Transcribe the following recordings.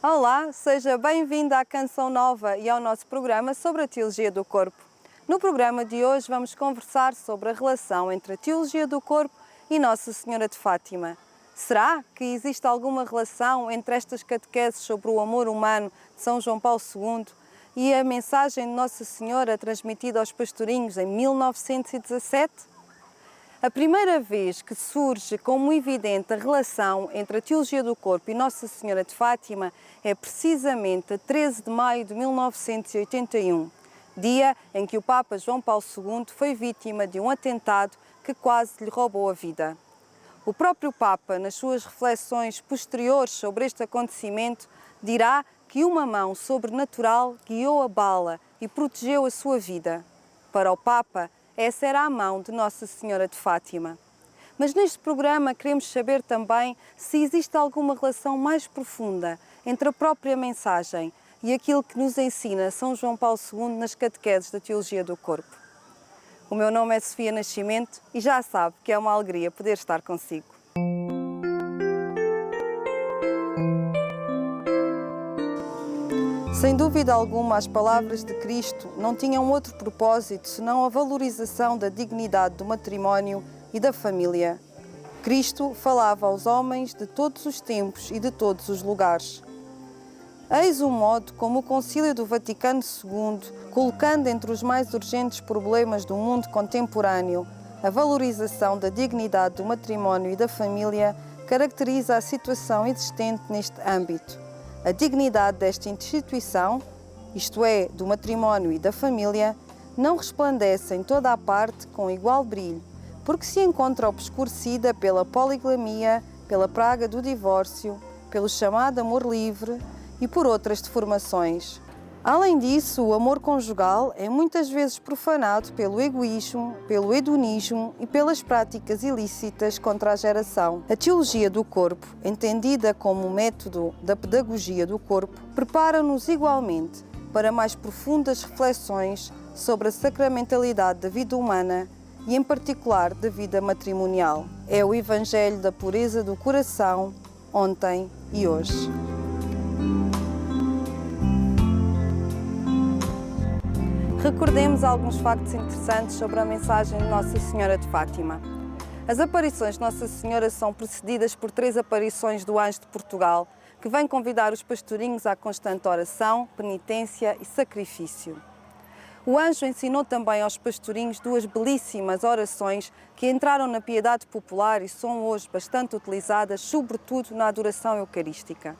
Olá, seja bem-vindo à Canção Nova e ao nosso programa sobre a Teologia do Corpo. No programa de hoje vamos conversar sobre a relação entre a Teologia do Corpo e Nossa Senhora de Fátima. Será que existe alguma relação entre estas catequeses sobre o amor humano de São João Paulo II e a mensagem de Nossa Senhora transmitida aos pastorinhos em 1917? A primeira vez que surge como evidente a relação entre a Teologia do Corpo e Nossa Senhora de Fátima é precisamente a 13 de maio de 1981, dia em que o Papa João Paulo II foi vítima de um atentado que quase lhe roubou a vida. O próprio Papa, nas suas reflexões posteriores sobre este acontecimento, dirá que uma mão sobrenatural guiou a bala e protegeu a sua vida. Para o Papa, essa era a mão de Nossa Senhora de Fátima. Mas neste programa queremos saber também se existe alguma relação mais profunda entre a própria mensagem e aquilo que nos ensina São João Paulo II nas catequeses da Teologia do Corpo. O meu nome é Sofia Nascimento e já sabe que é uma alegria poder estar consigo. Sem dúvida alguma, as palavras de Cristo não tinham outro propósito senão a valorização da dignidade do matrimónio e da família. Cristo falava aos homens de todos os tempos e de todos os lugares. Eis o modo como o Concílio do Vaticano II, colocando entre os mais urgentes problemas do mundo contemporâneo a valorização da dignidade do matrimónio e da família, caracteriza a situação existente neste âmbito. A dignidade desta instituição, isto é, do matrimónio e da família, não resplandece em toda a parte com igual brilho, porque se encontra obscurecida pela poligamia, pela praga do divórcio, pelo chamado amor livre e por outras deformações. Além disso, o amor conjugal é muitas vezes profanado pelo egoísmo, pelo hedonismo e pelas práticas ilícitas contra a geração. A teologia do corpo, entendida como método da pedagogia do corpo, prepara-nos igualmente para mais profundas reflexões sobre a sacramentalidade da vida humana e, em particular, da vida matrimonial. É o Evangelho da pureza do coração, ontem e hoje. Recordemos alguns factos interessantes sobre a mensagem de Nossa Senhora de Fátima. As aparições de Nossa Senhora são precedidas por 3 aparições do Anjo de Portugal, que vem convidar os pastorinhos à constante oração, penitência e sacrifício. O anjo ensinou também aos pastorinhos 2 belíssimas orações que entraram na piedade popular e são hoje bastante utilizadas, sobretudo na adoração eucarística.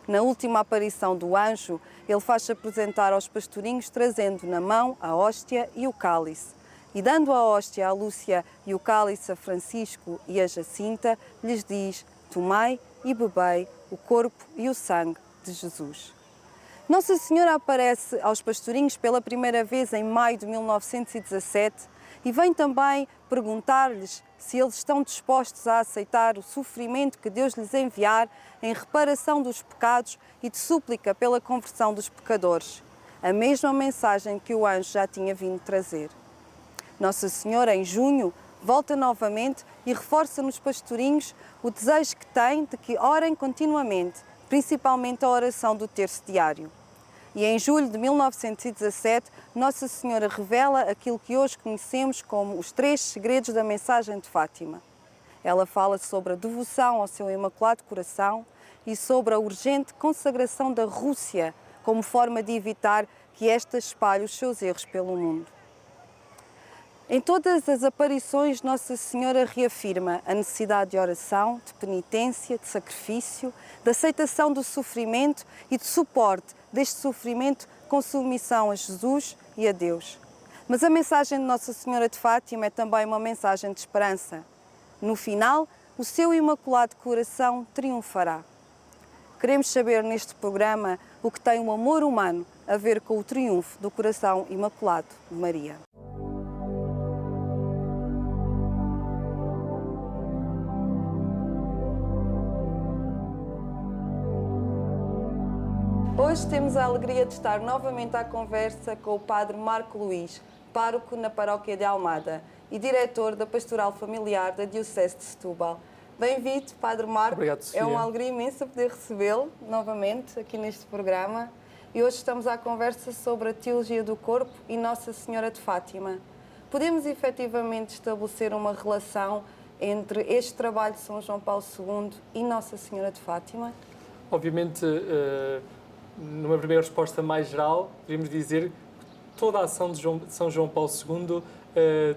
Na última aparição do anjo, ele faz-se apresentar aos pastorinhos trazendo na mão a hóstia e o cálice. E dando a hóstia à Lúcia e o cálice a Francisco e a Jacinta, lhes diz: tomai e bebei o corpo e o sangue de Jesus. Nossa Senhora aparece aos pastorinhos pela primeira vez em maio de 1917 e vem também perguntar-lhes se eles estão dispostos a aceitar o sofrimento que Deus lhes enviar em reparação dos pecados e de súplica pela conversão dos pecadores. A mesma mensagem que o anjo já tinha vindo trazer. Nossa Senhora, em junho, volta novamente e reforça nos pastorinhos o desejo que tem de que orem continuamente, principalmente a oração do terço diário. E em julho de 1917, Nossa Senhora revela aquilo que hoje conhecemos como os 3 segredos da mensagem de Fátima. Ela fala sobre a devoção ao seu Imaculado Coração e sobre a urgente consagração da Rússia como forma de evitar que esta espalhe os seus erros pelo mundo. Em todas as aparições, Nossa Senhora reafirma a necessidade de oração, de penitência, de sacrifício, de aceitação do sofrimento e de suporte deste sofrimento com submissão a Jesus e a Deus. Mas a mensagem de Nossa Senhora de Fátima é também uma mensagem de esperança. No final, o seu Imaculado Coração triunfará. Queremos saber neste programa o que tem o amor humano a ver com o triunfo do coração imaculado de Maria. Hoje temos a alegria de estar novamente à conversa com o Padre Marco Luís, pároco na paróquia de Almada e diretor da Pastoral Familiar da Diocese de Setúbal. Bem-vindo, Padre Marco. Obrigado, Sofia. É uma alegria imensa poder recebê-lo novamente aqui neste programa. E hoje estamos à conversa sobre a teologia do corpo e Nossa Senhora de Fátima. Podemos efetivamente estabelecer uma relação entre este trabalho de São João Paulo II e Nossa Senhora de Fátima? Obviamente, numa primeira resposta mais geral, podemos dizer que toda a ação de São João Paulo II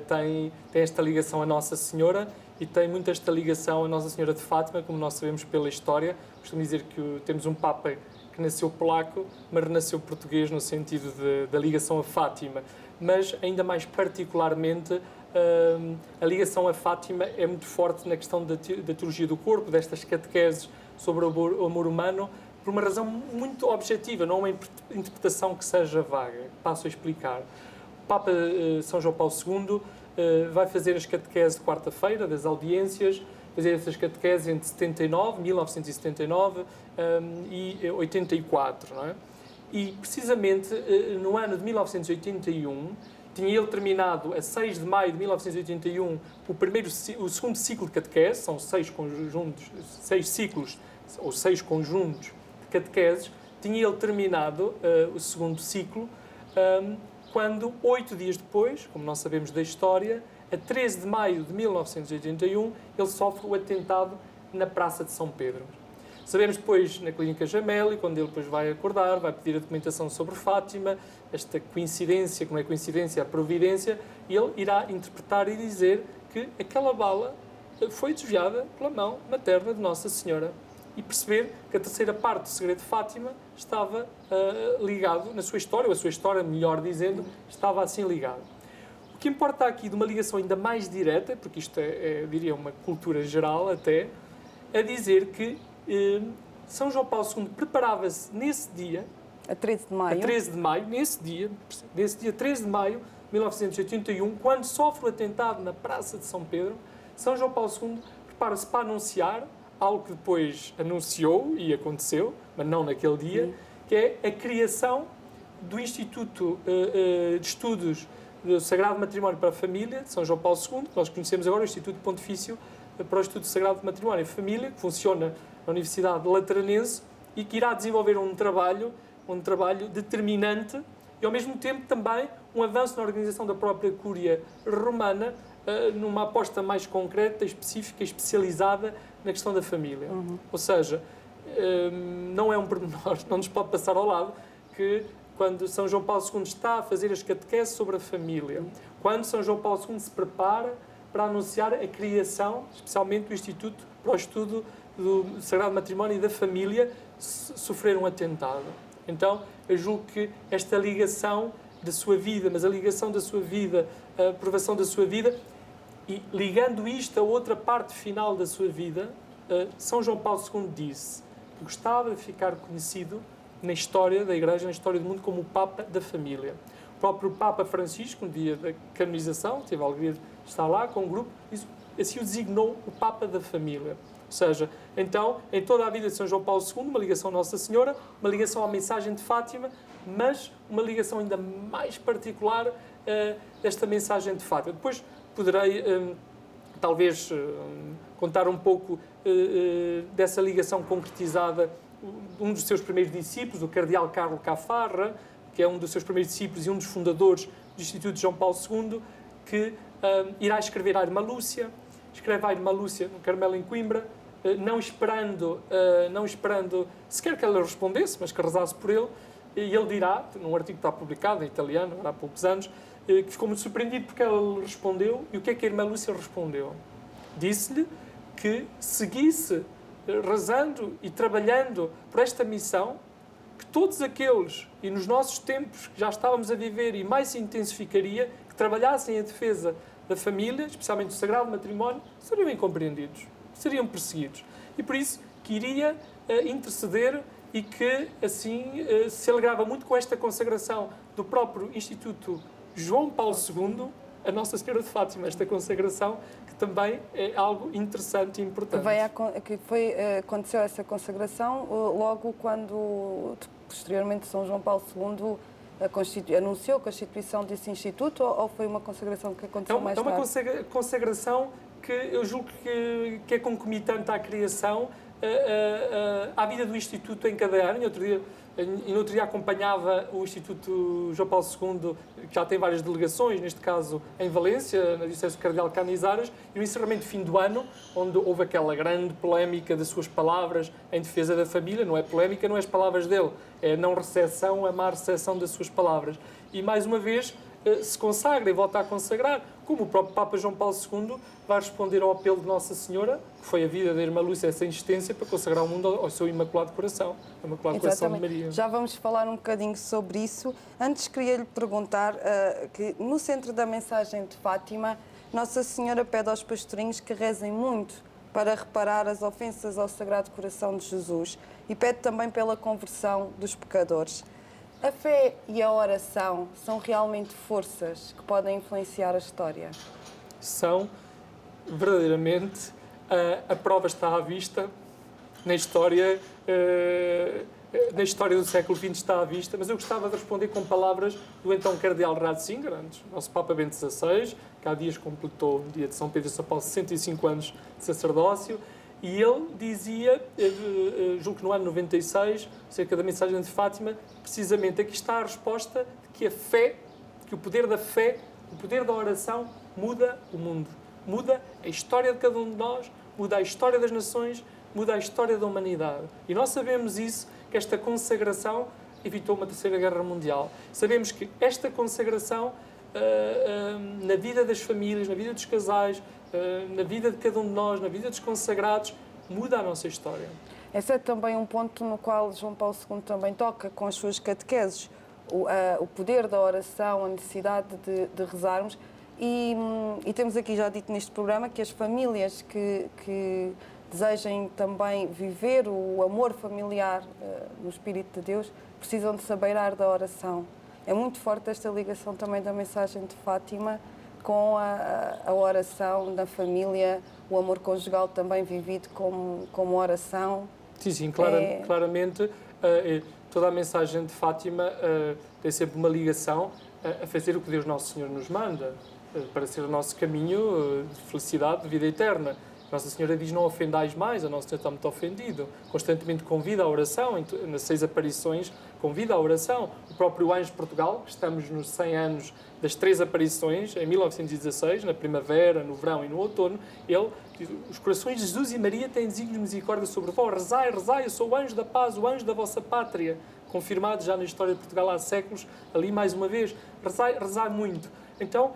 tem esta ligação à Nossa Senhora e tem muito esta ligação à Nossa Senhora de Fátima, como nós sabemos pela história. Costumo dizer que temos um Papa que nasceu polaco, mas renasceu português no sentido da ligação a Fátima. Mas, ainda mais particularmente, a ligação a Fátima é muito forte na questão da teologia do corpo, destas catequeses sobre o amor humano, por uma razão muito objetiva, não uma interpretação que seja vaga. Passo a explicar. O Papa São João Paulo II vai fazer as catequeses de quarta-feira, das audiências, fazer essas catequeses entre 1979 e 84, não é? E, precisamente, no ano de 1981, tinha ele terminado, a 6 de maio de 1981, o segundo ciclo de catequese, são 6 ciclos, ou 6 conjuntos de catequeses, tinha ele terminado o segundo ciclo, quando, 8 dias depois, como nós sabemos da história, a 13 de maio de 1981, ele sofre o atentado na Praça de São Pedro. Sabemos depois, na Clínica Gemelli, quando ele depois vai acordar, vai pedir a documentação sobre Fátima, esta coincidência, que não é coincidência, é a providência, e ele irá interpretar e dizer que aquela bala foi desviada pela mão materna de Nossa Senhora. E perceber que a terceira parte do segredo de Fátima estava ligado na sua história, ou a sua história, melhor dizendo, estava assim ligado. O que importa aqui de uma ligação ainda mais direta, porque isto diria, uma cultura geral até, é dizer que São João Paulo II preparava-se nesse dia, a 13 de maio, nesse dia 13 de maio de 1981, quando sofre o atentado na Praça de São Pedro, São João Paulo II prepara-se para anunciar algo que depois anunciou e aconteceu, mas não naquele dia, que é a criação do Instituto de Estudos do Sagrado Matrimónio para a Família, de São João Paulo II, que nós conhecemos agora, o Instituto Pontifício para o Estudo do Sagrado Matrimónio e Família, que funciona na Universidade Lateranense e que irá desenvolver um trabalho determinante e, ao mesmo tempo, também um avanço na organização da própria Cúria Romana, numa aposta mais concreta, específica, especializada na questão da família. Ou seja, não é um pormenor, não nos pode passar ao lado, que quando São João Paulo II está a fazer as catequeses sobre a família, quando São João Paulo II se prepara para anunciar a criação, especialmente do Instituto para o Estudo do Sagrado Matrimónio e da Família, sofrer um atentado. Então, eu julgo que esta ligação da sua vida, mas a ligação da sua vida, a aprovação da sua vida, e ligando isto a outra parte final da sua vida, São João Paulo II disse que gostava de ficar conhecido na história da Igreja, na história do mundo, como o Papa da Família. O próprio Papa Francisco, no dia da canonização, teve a alegria de estar lá com um grupo, assim o designou o Papa da Família. Ou seja, então, em toda a vida de São João Paulo II, uma ligação à Nossa Senhora, uma ligação à mensagem de Fátima, mas uma ligação ainda mais particular desta mensagem de Fátima. Depois poderei, talvez, contar um pouco dessa ligação concretizada. Um dos seus primeiros discípulos, o cardeal Carlo Caffarra, que é um dos seus primeiros discípulos e um dos fundadores do Instituto de João Paulo II, que irá escrever a Irmã Lúcia, escreve a Irmã Lúcia no Carmelo em Coimbra, não esperando sequer que ela respondesse, mas que rezasse por ele, e ele dirá, num artigo que está publicado em italiano, há poucos anos, que ficou muito surpreendido porque ela respondeu. E o que é que a Irmã Lúcia respondeu? Disse-lhe que seguisse rezando e trabalhando por esta missão, que todos aqueles, e nos nossos tempos que já estávamos a viver e mais se intensificaria, que trabalhassem a defesa da família, especialmente do Sagrado Matrimónio, seriam incompreendidos, seriam perseguidos. E por isso que iria interceder e que assim se alegrava muito com esta consagração do próprio Instituto João Paulo II, a Nossa Senhora de Fátima, esta consagração que também é algo interessante e importante. Aconteceu essa consagração logo quando, posteriormente, São João Paulo II anunciou a constituição desse instituto, ou foi uma consagração que aconteceu mais tarde? É uma consagração que eu julgo que é concomitante à criação, à vida do Instituto em cada ano. No outro dia acompanhava o Instituto João Paulo II, que já tem várias delegações, neste caso em Valência, na Diocese do Cardeal Canizares, e no encerramento de fim do ano, onde houve aquela grande polémica das suas palavras em defesa da família. Não é polémica, não é as palavras dele, é a não recepção, a má recepção das suas palavras. E mais uma vez se consagra e volta a consagrar, como o próprio Papa João Paulo II vai responder ao apelo de Nossa Senhora, que foi a vida da Irmã Lúcia, essa insistência para consagrar o mundo ao seu Imaculado Coração, o Imaculado Coração de Maria. Já vamos falar um bocadinho sobre isso. Antes queria-lhe perguntar que no centro da mensagem de Fátima, Nossa Senhora pede aos pastorinhos que rezem muito para reparar as ofensas ao Sagrado Coração de Jesus e pede também pela conversão dos pecadores. A fé e a oração são realmente forças que podem influenciar a história? São, verdadeiramente, a prova está à vista na história do século XX, está à vista, mas eu gostava de responder com palavras do então Cardeal Ratzinger, nosso Papa Bento XVI, que há dias completou, no dia de São Pedro e São Paulo, 65 anos de sacerdócio. E ele dizia, julgo que no ano 96, acerca da mensagem de Fátima, precisamente aqui está a resposta de que a fé, que o poder da fé, o poder da oração muda o mundo. Muda a história de cada um de nós, muda a história das nações, muda a história da humanidade. E nós sabemos isso, que esta consagração evitou uma terceira guerra mundial. Sabemos que esta consagração, na vida das famílias, na vida dos casais, na vida de cada um de nós, na vida dos consagrados, muda a nossa história. Esse é também um ponto no qual João Paulo II também toca com as suas catequeses, o poder da oração, a necessidade de rezarmos. E temos aqui já dito neste programa que as famílias que desejem também viver o amor familiar no Espírito de Deus precisam de se abeirar da oração. É muito forte esta ligação também da mensagem de Fátima com a oração da família, o amor conjugal também vivido como oração. Sim, claramente toda a mensagem de Fátima tem sempre uma ligação a fazer o que Deus Nosso Senhor nos manda, para ser o nosso caminho de felicidade, de vida eterna. Nossa Senhora diz: não ofendais mais, a Nossa Senhora está muito ofendido. Constantemente convida à oração, nas 6 aparições convida à oração. O próprio Anjo de Portugal, estamos nos 100 anos das 3 aparições, em 1916, na primavera, no verão e no outono, ele diz: os corações de Jesus e Maria têm desígnios de misericórdia sobre vós, rezai, rezai, eu sou o anjo da paz, o anjo da vossa pátria. Confirmado já na história de Portugal há séculos, ali mais uma vez, rezai, rezai muito. Então,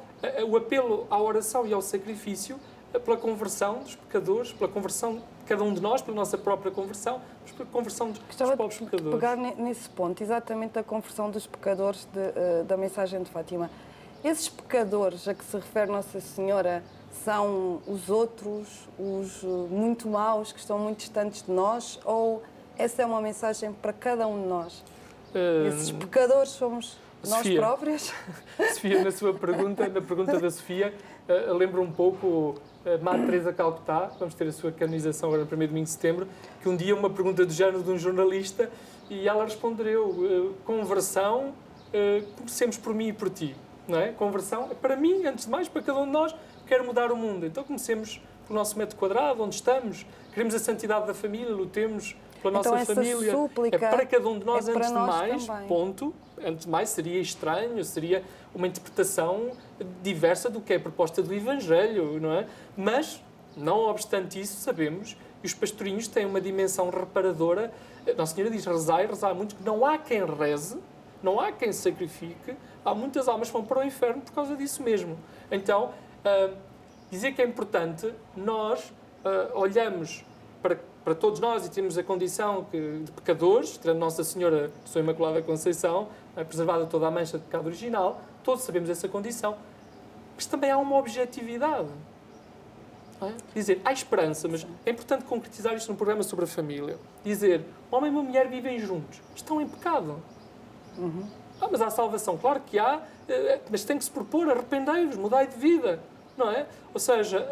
o apelo à oração e ao sacrifício, pela conversão dos pecadores, pela conversão de cada um de nós, pela nossa própria conversão, mas pela conversão dos próprios pecadores. Gostava de pegar nesse ponto, exatamente a conversão dos pecadores da mensagem de Fátima. Esses pecadores a que se refere Nossa Senhora são os outros, os muito maus, que estão muito distantes de nós, ou essa é uma mensagem para cada um de nós? Esses pecadores somos nós Sofia, próprios? Sofia, na pergunta da Sofia, lembro um pouco Madre Teresa Calcutá, vamos ter a sua canonização agora no primeiro domingo de setembro, que um dia uma pergunta do género de um jornalista e ela respondeu: conversão, comecemos por mim e por ti, não é? Conversão, para mim, antes de mais, para cada um de nós, quero mudar o mundo. Então comecemos pelo nosso metro quadrado, onde estamos, queremos a santidade da família, lutemos pela nossa família. É para cada um de nós, antes de mais, também. Ponto. Antes de mais, seria estranho, seria uma interpretação diversa do que é a proposta do Evangelho, não é? Mas, não obstante isso, sabemos que os pastorinhos têm uma dimensão reparadora. Nossa Senhora diz: rezai, rezai muito, que não há quem reze, não há quem sacrifique, há muitas almas que vão para o inferno por causa disso mesmo. Então, dizer que é importante, nós olhamos para todos nós e temos a condição de pecadores, tendo Nossa Senhora, sua Imaculada Conceição, preservada toda a mancha de pecado original, todos sabemos essa condição. Mas também há uma objetividade. Não é? Dizer, há esperança, mas é importante concretizar isto num programa sobre a família. Dizer, homem e uma mulher vivem juntos, estão em pecado. Mas há salvação, claro que há, mas tem que se propor, arrependei-vos, mudai de vida. Não é? Ou seja,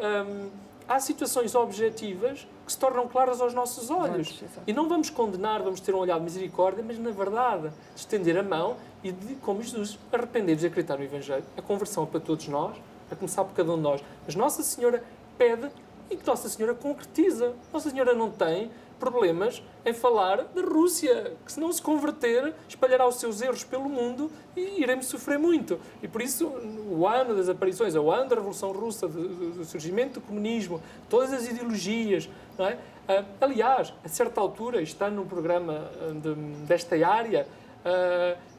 há situações objetivas que se tornam claras aos nossos olhos. E não vamos condenar, vamos ter um olhar de misericórdia, mas, na verdade, estender a mão e, como Jesus, arrepender-vos e acreditar no Evangelho. A conversão é para todos nós, a começar por cada um de nós. Mas Nossa Senhora pede e que Nossa Senhora concretiza. Nossa Senhora não tem problemas em falar da Rússia, que se não se converter, espalhará os seus erros pelo mundo e iremos sofrer muito. E por isso, o ano das aparições, o ano da Revolução Russa, do surgimento do comunismo, todas as ideologias, não é? Aliás, a certa altura, está no programa desta área,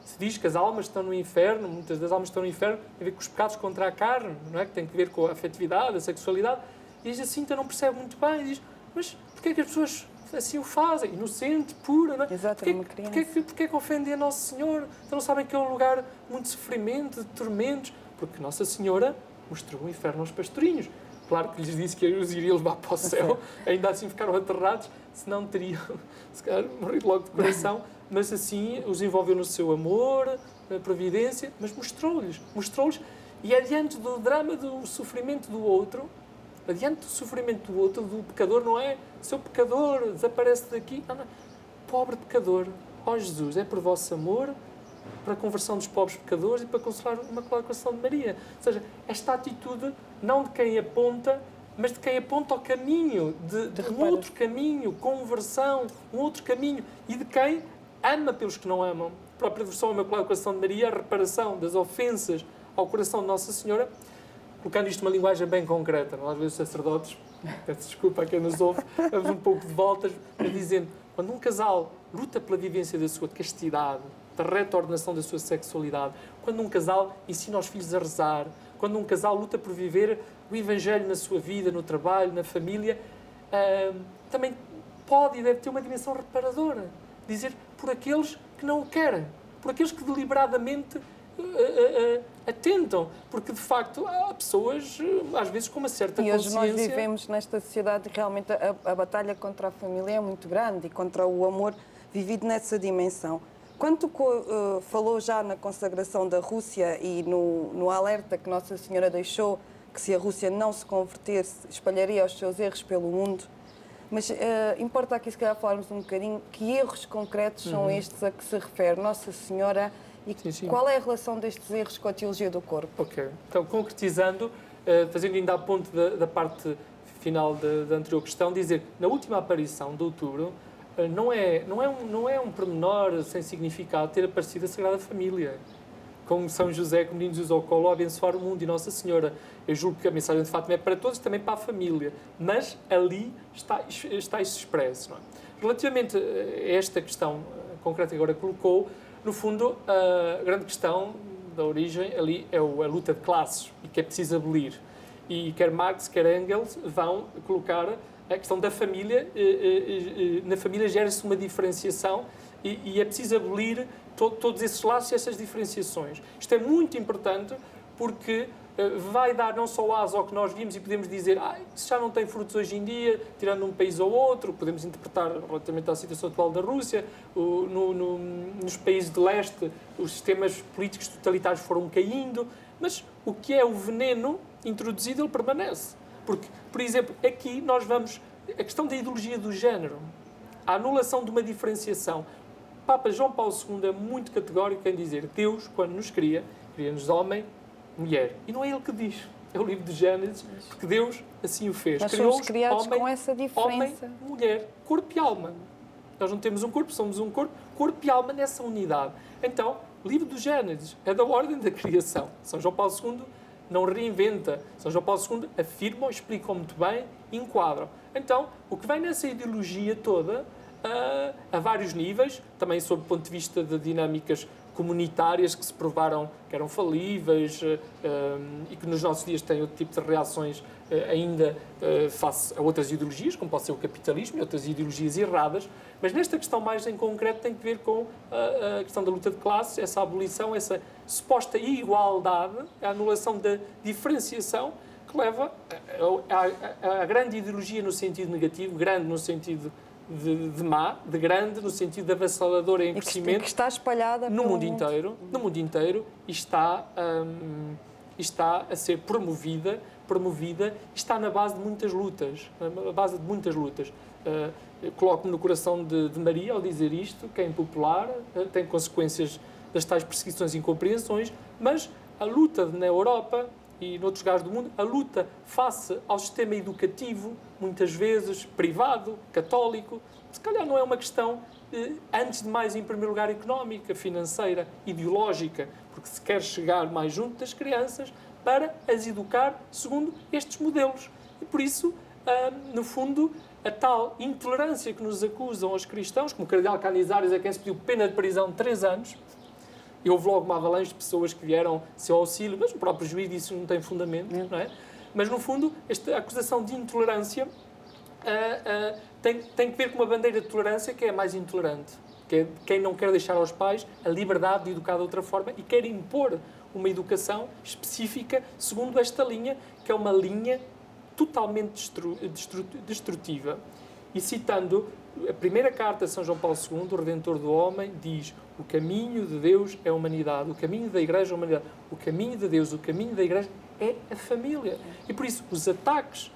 se diz que as almas estão no inferno, muitas das almas estão no inferno, tem a ver com os pecados contra a carne, não é? Que tem a ver com a afetividade, a sexualidade, e a Jacinta não percebe muito bem, e diz, mas porquê é que as pessoas assim o fazem? Inocente, pura, não é? Exato, Porquê que ofendem a Nossa Senhora? Então não sabem que é um lugar muito de sofrimento, de tormentos? Porque Nossa Senhora mostrou o inferno aos pastorinhos. Claro que lhes disse que os iria levar para o céu, ainda assim ficaram aterrados, senão teriam, se calhar, morrido logo de coração, mas assim os envolveu no seu amor, na providência, mas mostrou-lhes, e adiante do drama do sofrimento do outro, do pecador, não é? Seu pecador, desaparece daqui, não. Pobre pecador, ó Jesus, é por vosso amor, para a conversão dos pobres pecadores e para consolar uma Coração de Maria. Ou seja, esta atitude não de quem aponta, mas de quem aponta ao caminho, de um outro caminho, conversão, um outro caminho, e de quem ama pelos que não amam. A própria devoção à Imaculada Coração de Maria, a reparação das ofensas ao coração de Nossa Senhora, colocando isto numa linguagem bem concreta. Às vezes os sacerdotes, peço desculpa a quem nos ouve, damos um pouco de voltas, dizendo, quando um casal luta pela vivência da sua castidade, da reta ordenação da sua sexualidade, quando um casal ensina aos filhos a rezar, quando um casal luta por viver o Evangelho na sua vida, no trabalho, na família, também pode e deve ter uma dimensão reparadora. Dizer por aqueles que não o querem, por aqueles que deliberadamente atentam, porque de facto há pessoas, às vezes, com uma certa consciência... E hoje nós vivemos nesta sociedade, realmente a batalha contra a família é muito grande e contra o amor vivido nessa dimensão. Quando falou já na consagração da Rússia e no alerta que Nossa Senhora deixou, que se a Rússia não se convertesse, espalharia os seus erros pelo mundo, mas importa aqui se calhar falarmos um bocadinho que erros concretos são estes a que se refere Nossa Senhora e sim. Qual é a relação destes erros com a teologia do corpo? Ok, então concretizando, fazendo ainda a ponte da parte final da anterior questão, dizer que na última aparição de outubro, não é um pormenor sem significado ter aparecido a Sagrada Família, com São José, com menino Jesus ao colo, a abençoar o mundo e Nossa Senhora. Eu julgo que a mensagem de Fátima é para todos, também para a família, mas ali está isso expresso. Não é? Relativamente a esta questão concreta que agora colocou, no fundo, a grande questão da origem ali é a luta de classes e que é preciso abolir. E quer Marx, quer Engels vão colocar a questão da família, na família gera-se uma diferenciação e é preciso abolir todos esses laços e essas diferenciações. Isto é muito importante porque vai dar não só asa ao que nós vimos e podemos dizer isso já não tem frutos hoje em dia, tirando um país ou outro, podemos interpretar relativamente à situação atual da Rússia, nos países de leste os sistemas políticos totalitários foram caindo, mas o que é o veneno introduzido ele permanece. Porque, por exemplo, aqui nós vamos... A questão da ideologia do género, a anulação de uma diferenciação. O Papa João Paulo II é muito categórico em dizer Deus, quando nos cria-nos homem, mulher. E não é ele que diz. É o livro de Gênesis, porque Deus assim o fez. Nós somos criados homem, com essa diferença. Homem, mulher, corpo e alma. Nós não temos um corpo, somos um corpo e alma nessa unidade. Então, o livro do Gênesis é da ordem da criação. São João Paulo II não reinventa. São João Paulo II afirma, explica muito bem, enquadram. Então, o que vem nessa ideologia toda, a vários níveis, também sob o ponto de vista de dinâmicas comunitárias que se provaram que eram falíveis e que nos nossos dias têm outro tipo de reações ainda face a outras ideologias, como pode ser o capitalismo e outras ideologias erradas, mas nesta questão mais em concreto tem que ver com a questão da luta de classes, essa abolição, essa suposta igualdade, a anulação da diferenciação que leva a grande ideologia no sentido negativo, grande no sentido de má, de grande, no sentido de avassaladora em crescimento, que está espalhada no mundo inteiro e está a ser promovida, está na base de muitas lutas, Eu coloco-me no coração de Maria ao dizer isto, que é impopular, tem consequências das tais perseguições e incompreensões, mas a luta na Europa e noutros lugares do mundo, a luta face ao sistema educativo, muitas vezes privado, católico, se calhar não é uma questão, antes de mais, em primeiro lugar, económica, financeira, ideológica, porque se quer chegar mais junto das crianças para as educar segundo estes modelos. E por isso, no fundo, a tal intolerância que nos acusam os cristãos, como o cardeal Canizares a quem se pediu pena de prisão de 3 anos, e houve logo uma avalanche de pessoas que vieram seu auxílio, mas o próprio juiz disse que não tem fundamento, não é? Mas, no fundo, esta acusação de intolerância tem que ver com uma bandeira de tolerância que é a mais intolerante, que é quem não quer deixar aos pais a liberdade de educar de outra forma e quer impor uma educação específica segundo esta linha, que é uma linha totalmente destrutiva. E citando a primeira carta de São João Paulo II, o Redentor do Homem, diz: o caminho de Deus é a humanidade, o caminho da Igreja é a humanidade, o caminho de Deus, o caminho da Igreja é a família. E por isso os ataques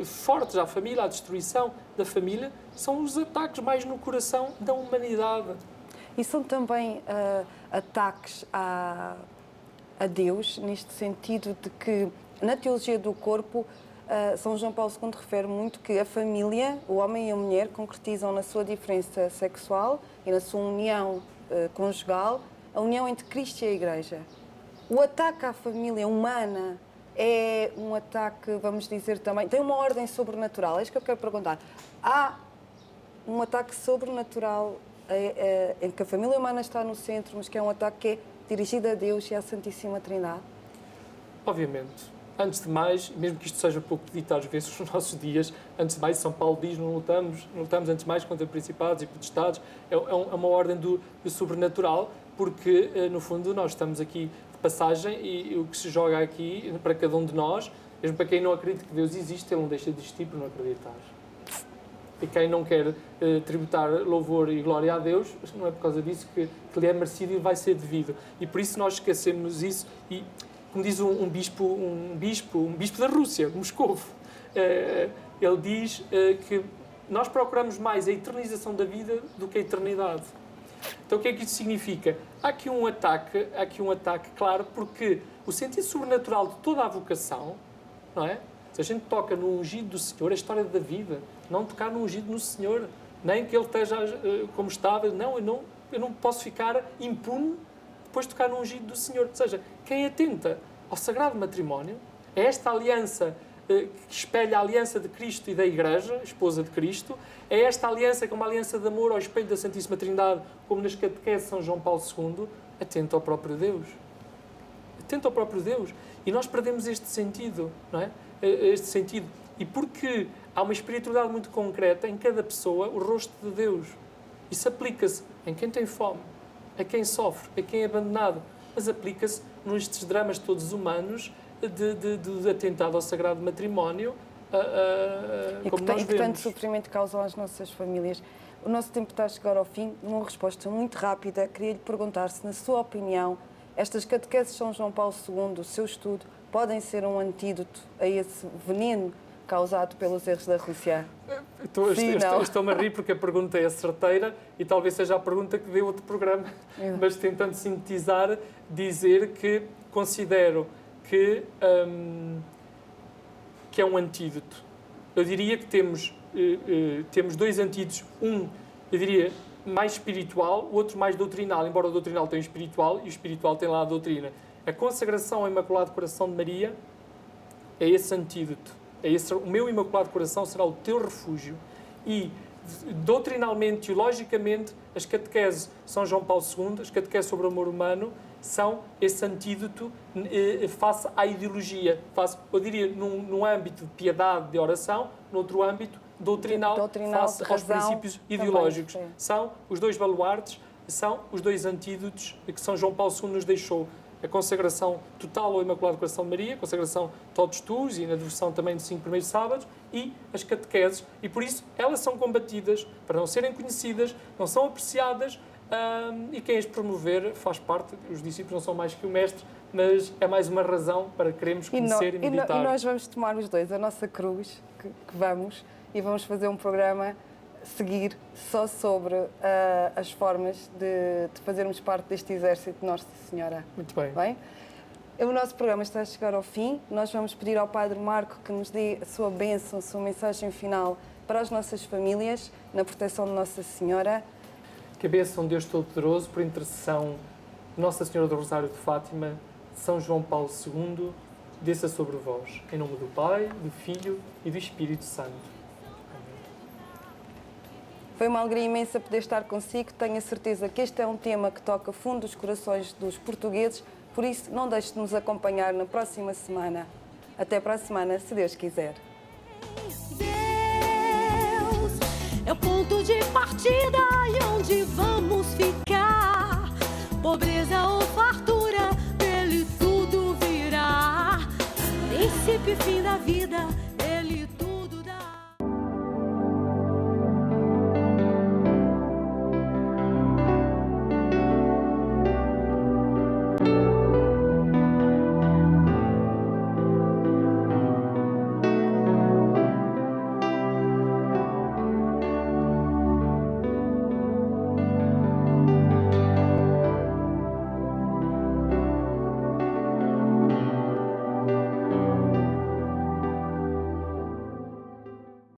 fortes à família, à destruição da família, são os ataques mais no coração da humanidade. E são também ataques a Deus, neste sentido de que, na teologia do corpo, São João Paulo II refere muito que a família, o homem e a mulher, concretizam na sua diferença sexual e na sua união conjugal a união entre Cristo e a Igreja. O ataque à família humana é um ataque, vamos dizer também, tem uma ordem sobrenatural. É isso que eu quero perguntar. Há um ataque sobrenatural em que a família humana está no centro, mas que é um ataque que é dirigido a Deus e à Santíssima Trindade? Obviamente. Antes de mais, mesmo que isto seja pouco dito às vezes nos nossos dias, antes de mais, São Paulo diz, não lutamos antes de mais contra principados e potestades, é uma ordem do sobrenatural, porque, no fundo, nós estamos aqui de passagem e o que se joga aqui para cada um de nós, mesmo para quem não acredita que Deus existe, ele não deixa de existir por não acreditar. E quem não quer tributar louvor e glória a Deus, não é por causa disso que lhe é merecido e vai ser devido. E por isso nós esquecemos isso e, como diz um bispo da Rússia, de Moscovo, ele diz que nós procuramos mais a eternização da vida do que a eternidade. Então o que é que isso significa? Há aqui um ataque, claro, porque o sentido sobrenatural de toda a vocação, não é? Se a gente toca no ungido do Senhor, é a história da vida. Não tocar no ungido no Senhor, nem que ele esteja como estava. Não, eu não posso ficar impune depois de tocar no ungido do Senhor. Ou seja, quem atenta ao sagrado matrimónio, é esta aliança que espelha a aliança de Cristo e da Igreja, esposa de Cristo, é esta aliança que é uma aliança de amor ao espelho da Santíssima Trindade, como nas catequeses de São João Paulo II, atenta ao próprio Deus. Atenta ao próprio Deus. E nós perdemos este sentido, não é? Este sentido. E porque há uma espiritualidade muito concreta em cada pessoa, o rosto de Deus. Isso aplica-se em quem tem fome, a quem sofre, a quem é abandonado, mas aplica-se nestes dramas todos humanos de atentado ao sagrado matrimónio, como nós vemos. E que tanto sofrimento causam às nossas famílias. O nosso tempo está a chegar ao fim. Uma resposta muito rápida. Queria lhe perguntar se, na sua opinião, estas catequeses de São João Paulo II, o seu estudo, podem ser um antídoto a esse veneno causado pelos erros da Rússia? Estou-me a rir porque a pergunta é certeira e talvez seja a pergunta que dê outro programa, mas tentando sintetizar, dizer que considero que é um antídoto. Eu diria que temos 2 antídotos. Um, eu diria, mais espiritual, o outro mais doutrinal, embora o doutrinal tenha o espiritual e o espiritual tem lá a doutrina. A consagração ao Imaculado Coração de Maria é esse antídoto. O meu Imaculado Coração será o teu refúgio. E, doutrinalmente, teologicamente, as catequeses de São João Paulo II, as catequeses sobre o amor humano, são esse antídoto face à ideologia. Eu diria, num âmbito de piedade, de oração, noutro âmbito doutrinal face aos princípios ideológicos. Também, são os 2 baluartes, são os 2 antídotos que São João Paulo II nos deixou. A consagração total ao Imaculado Coração de Maria, a consagração todos tus e na devoção também dos 5 primeiros sábados, e as catequeses. E por isso elas são combatidas para não serem conhecidas, não são apreciadas, e quem as promover faz parte. Os discípulos não são mais que o mestre, mas é mais uma razão para querermos conhecer e meditar. E nós vamos tomar os 2, a nossa cruz, que vamos, e vamos fazer um programa seguir só sobre as formas de fazermos parte deste exército de Nossa Senhora. Muito bem. Bem? O nosso programa está a chegar ao fim. Nós vamos pedir ao Padre Marco que nos dê a sua bênção, a sua mensagem final para as nossas famílias, na proteção de Nossa Senhora. Que a bênção de Deus Todo-Poderoso, por intercessão de Nossa Senhora do Rosário de Fátima, São João Paulo II, desça sobre vós. Em nome do Pai, do Filho e do Espírito Santo. Foi uma alegria imensa poder estar consigo. Tenho a certeza que este é um tema que toca fundo os corações dos portugueses. Por isso, não deixe de nos acompanhar na próxima semana. Até para a semana, se Deus quiser. Deus é o ponto de partida e onde vamos ficar. Pobreza ou fartura, dele tudo virá. Princípio e fim da vida.